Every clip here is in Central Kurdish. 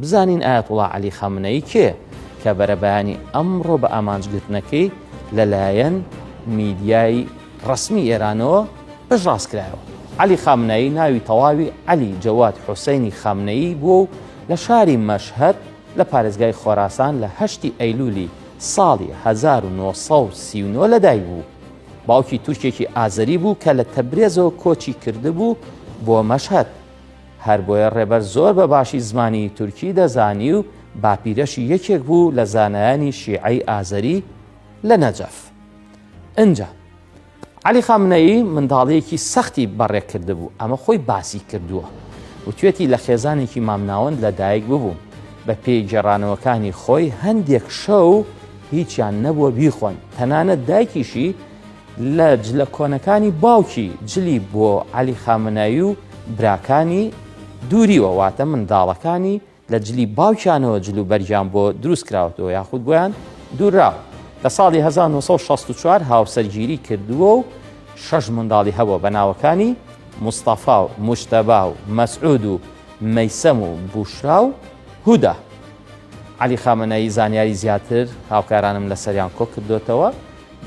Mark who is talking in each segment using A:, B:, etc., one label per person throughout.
A: بزانین ئایەتوڵا عەلی خامنەئی کێ کە بەرەبەیانی ئەمڕۆ بە ئامانجگرتنەکەی لەلایەن میدیای ڕسمی ئێرانەوە بەژڕاستکرایەوە. عەلی خامنەئی ناوی تەواوی عەلی جەواد حوسەینی خامنەئی بووە و لە شاری مەشهەد لە پارێزگای خۆراسان لە 8 ئەیلولی ساڵی 1939 لەدایک بوو. باوکی تورکێکی ئازەری بوو کە لە تەبرێزەوە کۆچی کردبوو بۆ مەشهەد. هەر بۆیە ڕێبەر زۆر بە باشی زمانی تورکی دەزانی و باپیرەشی یەکێک بوو لە زانایانی شیعەی ئازەری لە نەجەف. ئەنجا عەلی خامنەئی منداڵەیەکی سەختی بەڕێکرده بوو، ئەمە خۆی باسی کردووە و توێتی لە خێزانێکی مامناوەند لەدایک ببوو. بە پێی گێڕانەوەکانی خۆی هەندێک شەو هیچیان نەبووە بیخۆن، تەنانەت دایکیشی لە جلە کۆنەکانی باوکی جلی بۆ عەلی خامنەئی و براکانی دووریوە، واتە منداڵەکانی لە جلی باوکیانەوە جلو بەرگیان بۆ دروست کراوەتەوە یاخود بۆیان دووراوە. لە ساڵی 1964 هاوسەرگیری کردووە و 6 منداڵی هەبووە بە ناوەکانی مستەفا و موشتەبا و مەسعود و مەیسەم و بوشرا و هودا. عەلی خامنەئی زانیاری زیاتر هاوکارانم لەسەریان کۆ کردوتەوە،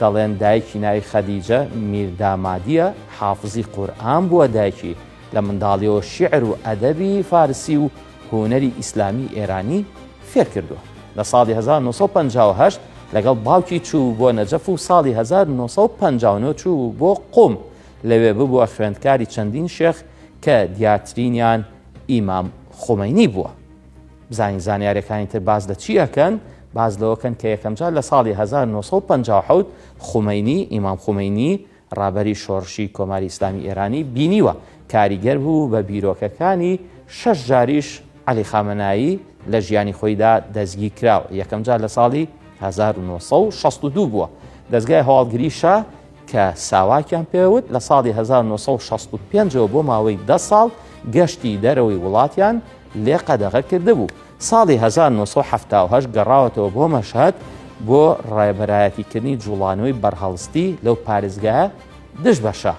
A: دەڵێن دایکی ناوی خەدیجە میردامادیە، حافزی قورئان بووە دایکی، لە منداڵیەوە شیعر و ئەدەبی فارسی و هونەری ئیسلامی ئێرانی فێر کردووە. لە ساڵی 1958 لەگەڵ باوکی چوو بۆ نەجەف و ساڵی 1959 چوو بۆ قوم، لەوێ ببووە خوێندکاری چەندین شێخ کە دیاترینیان ئیمام خومەینی بووە. بزانین زانیاریەکانی تر باز لە چی ئەکەن؟ باز لەوەکەن کە یەکەم جار لە ساڵی 1957 خومەینی ئیمام خومەینی ڕابەری شۆڕشی کۆماری ئیسلامی ئێرانی بینیوە، کاریگەر بوو بە بیرۆکەکانی 6 جاریش عەلی خامنەئی لە ژیانی خۆیدا دەستگیر کراوە. یەکەم جار لە ساڵی 1962 بووە. دەستگای هەواڵگریشە کە ساواکیان پێوت لە ساڵی 1965 بۆ ماوەی 10 ساڵ گەشتی دەرەوەی وڵاتیان لێ قەدەغە کردهبوو. ساڵی 1970 گەڕاوەتەوە بۆ مەشهەد بۆ ڕێبەرایەتیکردنی جوڵانەوەی بەرهەڵستی لەو پارێزگایە دژ بەشە.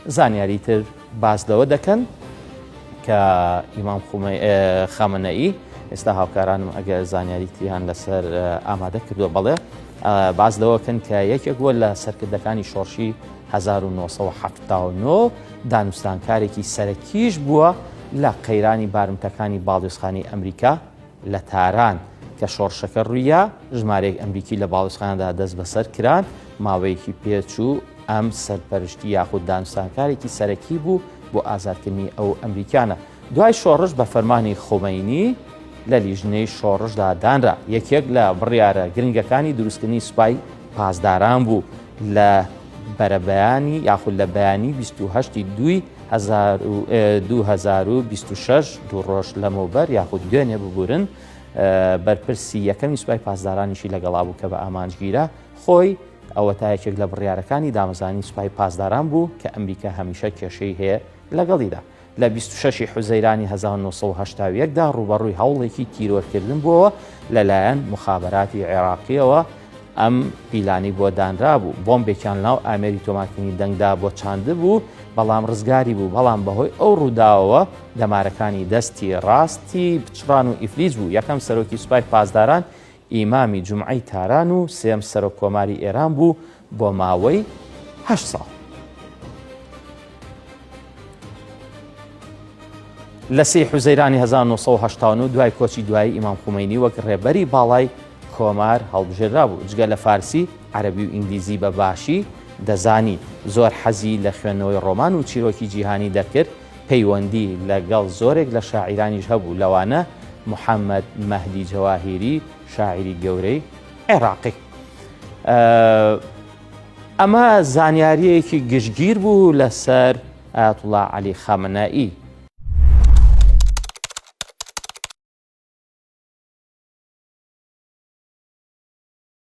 A: زانیاری تر باز لەوە دەکەن کە ئیمام خامنەئی ئێستا هاوکارانم ئەگەر زانیاری تریان لەسەر ئامادە کردووە بەڵێ باز لەوەکەن کە یەکێک بووە لە سەرکردەکانی شۆڕشی 1970 دانوستانکارێکی سەرەکیش بووە لە قەیرانی بارمتەکانی باڵیۆزخانی ئەمریکا لە تاران کە شۆڕشەکە ڕوویە، ژمارەیەک ئەمریکی لە باڵیۆزخانەدا دەست بەسەر کران، ماوەیەکی پێچوو ئەم سەرپەرشتی یاخود دانوستانکارێکی سەرەکی بوو بۆ ئازادکردنی ئەو ئەمریکانە. دوای شۆڕش بە فەرمانی خومەینی لە لیژنەی شۆڕشدا دانرا. یەکێک لە بڕیارە گرنگەکانی دروستکردنی سوپای پاسداران بوو لە بەرەبەیانی یاخود لە بەیانی 28 دووی 2026 دوو ڕۆژ لەمەوبەر یاخود دوێنێ ببورن بەرپرسی یەکەمی سوپای پاسدارانیشی لەگەڵا بوو کە بە ئامانجگیرە خۆی ئەوە تا یەکێک لە بڕیارەکانی دامەزانی سوپای پاسداران بوو کە ئەمریکا هەمیشە کێشەی هەیە لەگەڵیدا. لە 26 حوزەیرانی 1970دا ڕوبەڕووی هەوڵێکی تیرۆرکردن بووەوە لەلایەن مخابەراتی عێراقیەوە. ئەم پیلانی بۆ دانرا بوو، بۆمبێکیان ناو ئامێری تۆمارکردنی دەنگدا بۆ چاندە بوو، بەڵام ڕزگاری بوو، بەڵام بەهۆی ئەو ڕووداوەوە دەمارەکانی دەستی ڕاستی بچڕان و ئیفلیج بوو. یەکەم سەرۆکی سوپای پاسداران ئیمامی جومعەی تاران و سێم سەرۆک کۆماری ئێران بوو بۆ ماوەی 8 ساڵ. لە 3 حوزەیرانی 1970 دوای کۆچی دوایی ئیمام خومەینی وەک ڕێبەری باڵای کۆمار هەڵبژێرا بوو. جگە لە فارسی، عەرەبی و ئینگلیزی بە باشی دەزانی، زۆر حەزی لە خوێندنەوەی ڕۆمان و چیرۆکی جیهانی دەکرد، پەیوەندی لەگەڵ زۆرێک لە شاعیرانیش هەبوو، لەوانە محەممەد مەهدی جەواهیری شاعیری گەورەی عێراقی. ئەمە زانیاریەکی گشتگیر بوو لەسەر ئایەتوڵا عەلی خامنەئی.